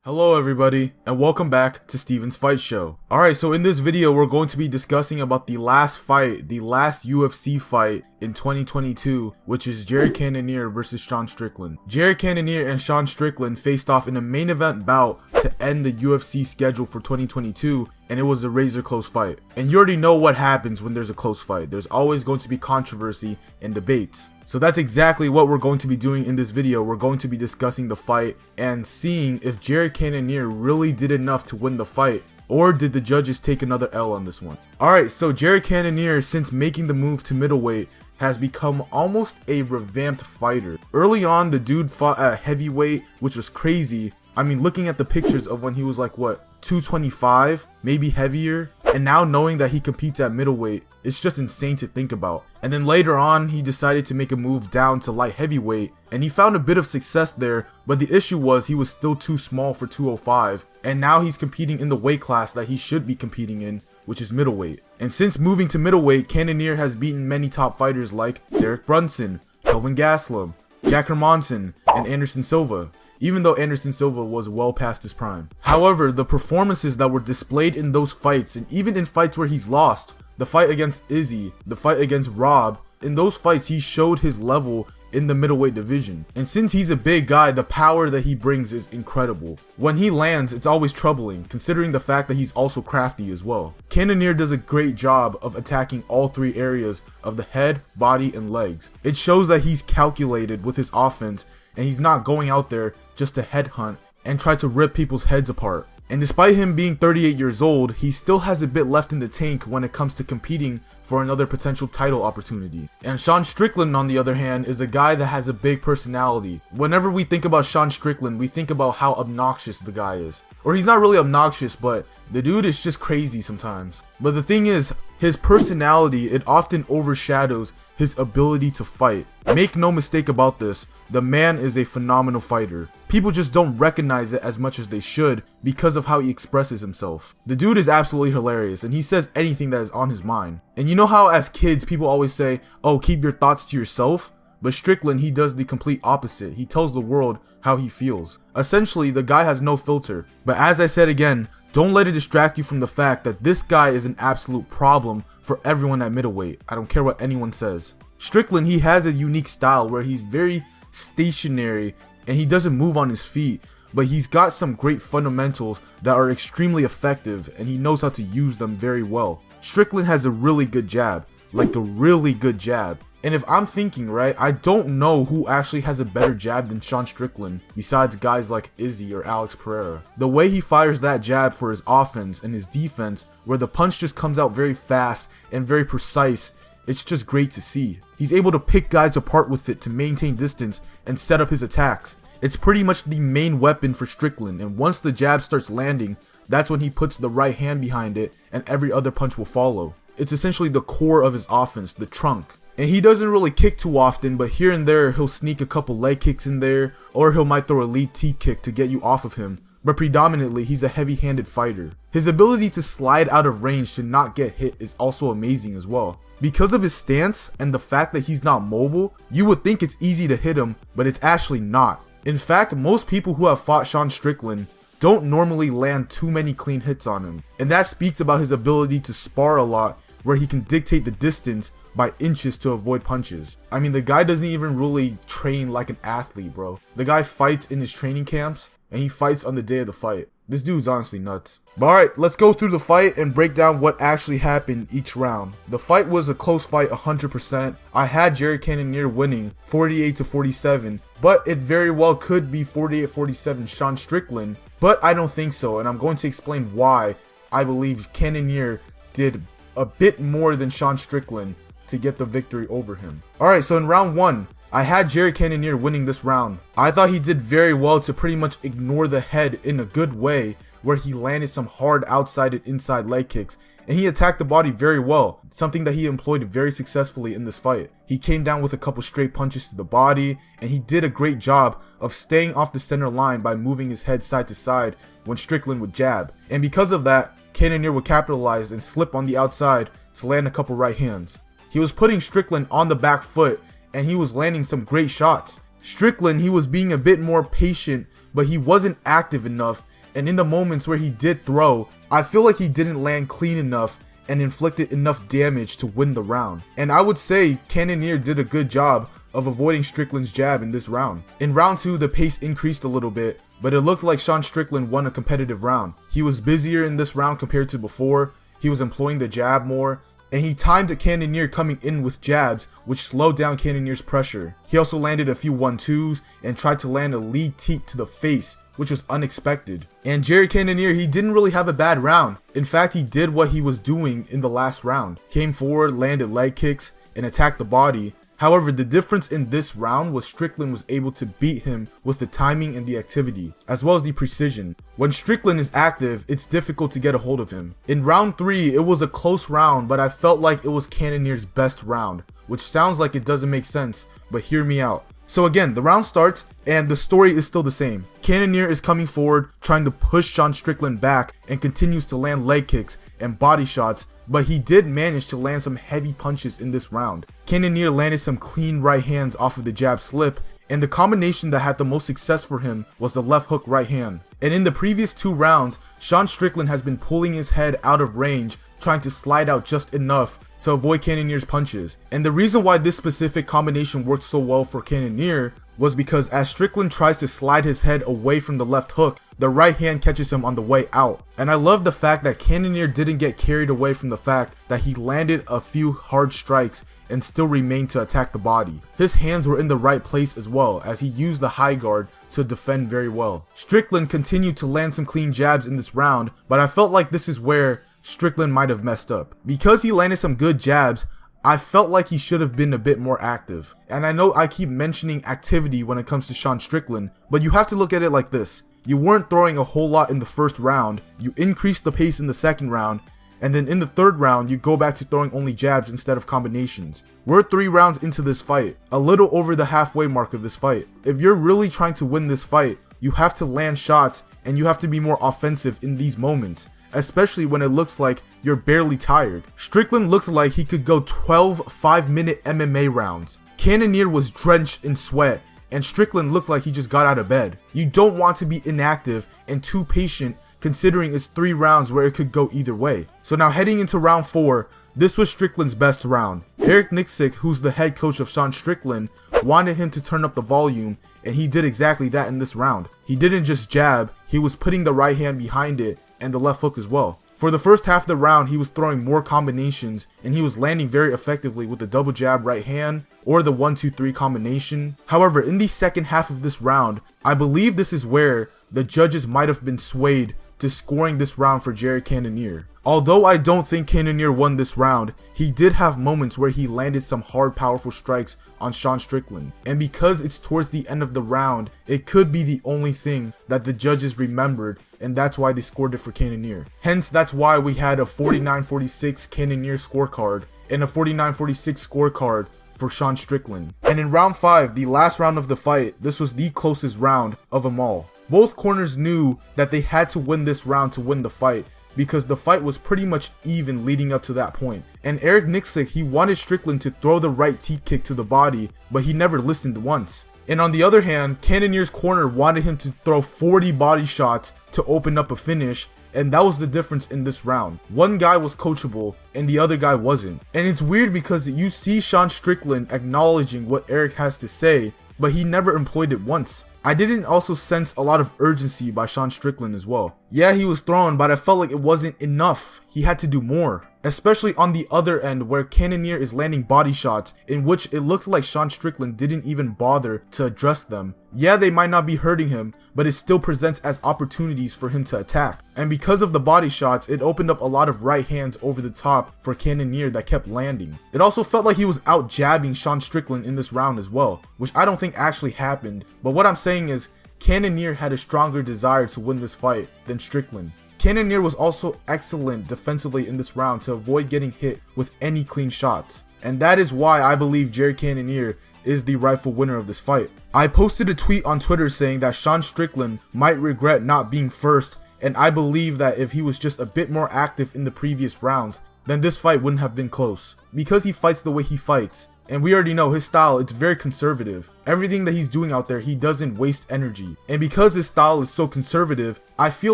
Hello everybody, and welcome back to Steven's Fight Show. Alright, so in this video we're going to be discussing about the last fight, the last UFC fight in 2022, which is Jared Cannonier versus Sean Strickland. Jared Cannonier and Sean Strickland faced off in a main event bout to end the UFC schedule for 2022, and it was a razor close fight. And you already know what happens when there's a close fight. There's always going to be controversy and debates. So that's exactly what we're going to be doing in this video. We're going to be discussing the fight and seeing if Jared Cannonier really did enough to win the fight, or did the judges take another L on this one. Alright, so Jared Cannonier, since making the move to middleweight, has become almost a revamped fighter. Early on, the dude fought at heavyweight, which was crazy. I mean, looking at the pictures of when he was like, what, 225, maybe heavier, and now knowing that he competes at middleweight, it's just insane to think about. And then later on, he decided to make a move down to light heavyweight, and he found a bit of success there, but the issue was he was still too small for 205, and now he's competing in the weight class that he should be competing in, which is middleweight. And since moving to middleweight, Cannonier has beaten many top fighters like Derek Brunson, Kelvin Gastelum, Jack Hermansson, and Anderson Silva, even though Anderson Silva was well past his prime. However, the performances that were displayed in those fights, and even in fights where he's lost, the fight against Izzy, the fight against Rob, in those fights he showed his level in the middleweight division. And since he's a big guy, the power that he brings is incredible. When he lands, it's always troubling, considering the fact that he's also crafty as well. Cannonier does a great job of attacking all three areas of the head, body, and legs. It shows that he's calculated with his offense, and he's not going out there just to headhunt and try to rip people's heads apart. And despite him being 38 years old, he still has a bit left in the tank when it comes to competing for another potential title opportunity. And Sean Strickland, on the other hand, is a guy that has a big personality. Whenever we think about Sean Strickland, we think about how obnoxious the guy is. Or he's not really obnoxious, but the dude is just crazy sometimes. But the thing is, his personality, it often overshadows his ability to fight. Make no mistake about this, the man is a phenomenal fighter. People just don't recognize it as much as they should because of how he expresses himself. The dude is absolutely hilarious, and he says anything that is on his mind. And you know how as kids people always say, oh, keep your thoughts to yourself? But Strickland, he does the complete opposite. He tells the world how he feels. Essentially, the guy has no filter. But as I said again, don't let it distract you from the fact that this guy is an absolute problem for everyone at middleweight. I don't care what anyone says. Strickland, he has a unique style where he's very stationary and he doesn't move on his feet, but he's got some great fundamentals that are extremely effective, and he knows how to use them very well. Strickland has a really good jab, like a really good jab. And if I'm thinking right, I don't know who actually has a better jab than Sean Strickland besides guys like Izzy or Alex Pereira. The way he fires that jab for his offense and his defense, where the punch just comes out very fast and very precise, it's just great to see. He's able to pick guys apart with it to maintain distance and set up his attacks. It's pretty much the main weapon for Strickland, and once the jab starts landing, that's when he puts the right hand behind it and every other punch will follow. It's essentially the core of his offense, the trunk. And he doesn't really kick too often, but here and there he'll sneak a couple leg kicks in there, or he might throw a lead teep kick to get you off of him. But predominantly, he's a heavy-handed fighter. His ability to slide out of range to not get hit is also amazing as well. Because of his stance and the fact that he's not mobile, you would think it's easy to hit him, but it's actually not. In fact, most people who have fought Sean Strickland don't normally land too many clean hits on him. And that speaks about his ability to spar a lot, where he can dictate the distance by inches to avoid punches. I mean, the guy doesn't even really train like an athlete, bro. The guy fights in his training camps, and he fights on the day of the fight. This dude's honestly nuts. But alright, let's go through the fight and break down what actually happened each round. The fight was a close fight 100%. I had Jared Cannonier winning 48-47, but it very well could be 48-47 Sean Strickland, but I don't think so, and I'm going to explain why I believe Cannonier did a bit more than Sean Strickland to get the victory over him. Alright, so in round 1, I had Jared Cannonier winning this round. I thought he did very well to pretty much ignore the head in a good way, where he landed some hard outside and inside leg kicks, and he attacked the body very well, something that he employed very successfully in this fight. He came down with a couple straight punches to the body, and he did a great job of staying off the center line by moving his head side to side when Strickland would jab. And because of that, Cannonier would capitalize and slip on the outside to land a couple right hands. He was putting Strickland on the back foot, and he was landing some great shots. Strickland, he was being a bit more patient but he wasn't active enough, and in the moments where he did throw, I feel like he didn't land clean enough and inflicted enough damage to win the round. And I would say Cannonier did a good job of avoiding Strickland's jab in this round. In round 2, the pace increased a little bit, but it looked like Sean Strickland won a competitive round. He was busier in this round compared to before, he was employing the jab more, and he timed Cannonier coming in with jabs, which slowed down Cannonier's pressure. He also landed a few 1-2s and tried to land a lead teep to the face, which was unexpected. And Jared Cannonier, he didn't really have a bad round. In fact, he did what he was doing in the last round. Came forward, landed leg kicks, and attacked the body. However, the difference in this round was Strickland was able to beat him with the timing and the activity, as well as the precision. When Strickland is active, it's difficult to get a hold of him. In round 3, it was a close round, but I felt like it was Cannonier's best round, which sounds like it doesn't make sense, but hear me out. So again, the round starts, and the story is still the same. Cannonier is coming forward, trying to push Sean Strickland back, and continues to land leg kicks and body shots, but he did manage to land some heavy punches in this round. Cannonier landed some clean right hands off of the jab slip, and the combination that had the most success for him was the left hook right hand. And in the previous 2 rounds, Sean Strickland has been pulling his head out of range, trying to slide out just enough to avoid Cannonier's punches. And the reason why this specific combination worked so well for Cannonier was because as Strickland tries to slide his head away from the left hook, the right hand catches him on the way out. And I love the fact that Cannonier didn't get carried away from the fact that he landed a few hard strikes and still remained to attack the body. His hands were in the right place as well, as he used the high guard to defend very well. Strickland continued to land some clean jabs in this round, but I felt like this is where Strickland might have messed up. Because he landed some good jabs, I felt like he should have been a bit more active. And I know I keep mentioning activity when it comes to Sean Strickland, but you have to look at it like this. You weren't throwing a whole lot in the first round, you increased the pace in the second round, and then in the third round, you go back to throwing only jabs instead of combinations. We're 3 rounds into this fight, a little over the halfway mark of this fight. If you're really trying to win this fight, you have to land shots and you have to be more offensive in these moments, especially when it looks like you're barely tired. Strickland looked like he could go 12 5-minute MMA rounds. Cannonier was drenched in sweat, and Strickland looked like he just got out of bed. You don't want to be inactive and too patient considering it's 3 rounds where it could go either way. So now heading into round 4, this was Strickland's best round. Eric Nicksick, who's the head coach of Sean Strickland, wanted him to turn up the volume, and he did exactly that in this round. He didn't just jab, he was putting the right hand behind it and the left hook as well. For the first half of the round, he was throwing more combinations and he was landing very effectively with the double jab right hand or the 1-2-3 combination. However, in the second half of this round, I believe this is where the judges might have been swayed to scoring this round for Jared Cannonier. Although I don't think Cannonier won this round, he did have moments where he landed some hard powerful strikes on Sean Strickland. And because it's towards the end of the round, it could be the only thing that the judges remembered, and that's why they scored it for Cannonier. Hence, that's why we had a 49-46 Cannonier scorecard and a 49-46 scorecard for Sean Strickland. And in round 5, the last round of the fight, this was the closest round of them all. Both corners knew that they had to win this round to win the fight, because the fight was pretty much even leading up to that point. And Eric Nicksick, he wanted Strickland to throw the right teep kick to the body, but he never listened once. And on the other hand, Cannonier's corner wanted him to throw 40 body shots to open up a finish, and that was the difference in this round. One guy was coachable and the other guy wasn't. And it's weird because you see Sean Strickland acknowledging what Eric has to say, but he never employed it once. I didn't also sense a lot of urgency by Sean Strickland as well. Yeah, he was thrown, but I felt like it wasn't enough. He had to do more. Especially on the other end where Cannonier is landing body shots in which it looked like Sean Strickland didn't even bother to address them. Yeah, they might not be hurting him, but it still presents as opportunities for him to attack. And because of the body shots, it opened up a lot of right hands over the top for Cannonier that kept landing. It also felt like he was out jabbing Sean Strickland in this round as well, which I don't think actually happened. But what I'm saying is, Cannonier had a stronger desire to win this fight than Strickland. Cannonier was also excellent defensively in this round to avoid getting hit with any clean shots. And that is why I believe Jared Cannonier is the rightful winner of this fight. I posted a tweet on Twitter saying that Sean Strickland might regret not being first, and I believe that if he was just a bit more active in the previous rounds, then this fight wouldn't have been close. Because he fights the way he fights, And we already know his style, it's very conservative. Everything that he's doing out there, he doesn't waste energy. And because his style is so conservative, I feel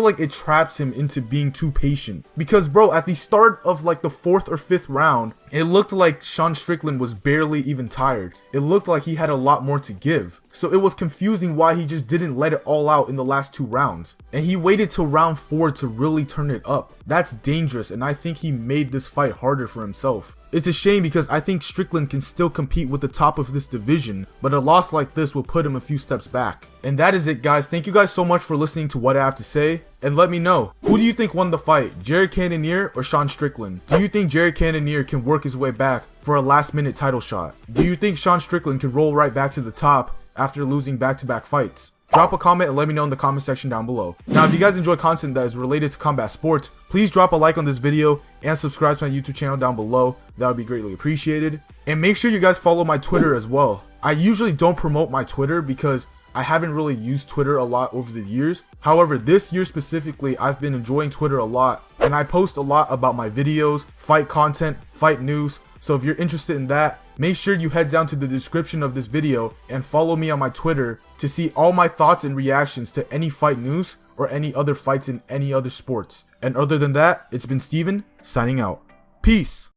like it traps him into being too patient. Because bro, at the start of like the 4th or 5th round, it looked like Sean Strickland was barely even tired. It looked like he had a lot more to give. So it was confusing why he just didn't let it all out in the last 2 rounds. And he waited till round 4 to really turn it up. That's dangerous, and I think he made this fight harder for himself. It's a shame because I think Strickland can still compete with the top of this division, but a loss like this will put him a few steps back. And that is it, guys. Thank you guys so much for listening to what I have to say. And let me know, who do you think won the fight, Jared Cannonier or Sean Strickland? Do you think Jared Cannonier can work his way back for a last minute title shot? Do you think Sean Strickland can roll right back to the top after losing back-to-back fights? Drop a comment and let me know in the comment section down below. Now, if you guys enjoy content that is related to combat sports, please drop a like on this video and subscribe to my YouTube channel down below. That would be greatly appreciated. And make sure you guys follow my Twitter as well. I usually don't promote my Twitter because I haven't really used Twitter a lot over the years. However, this year specifically, I've been enjoying Twitter a lot, and I post a lot about my videos, fight content, fight news. So if you're interested in that, make sure you head down to the description of this video and follow me on my Twitter to see all my thoughts and reactions to any fight news or any other fights in any other sports. And other than that, it's been Steven, signing out. Peace!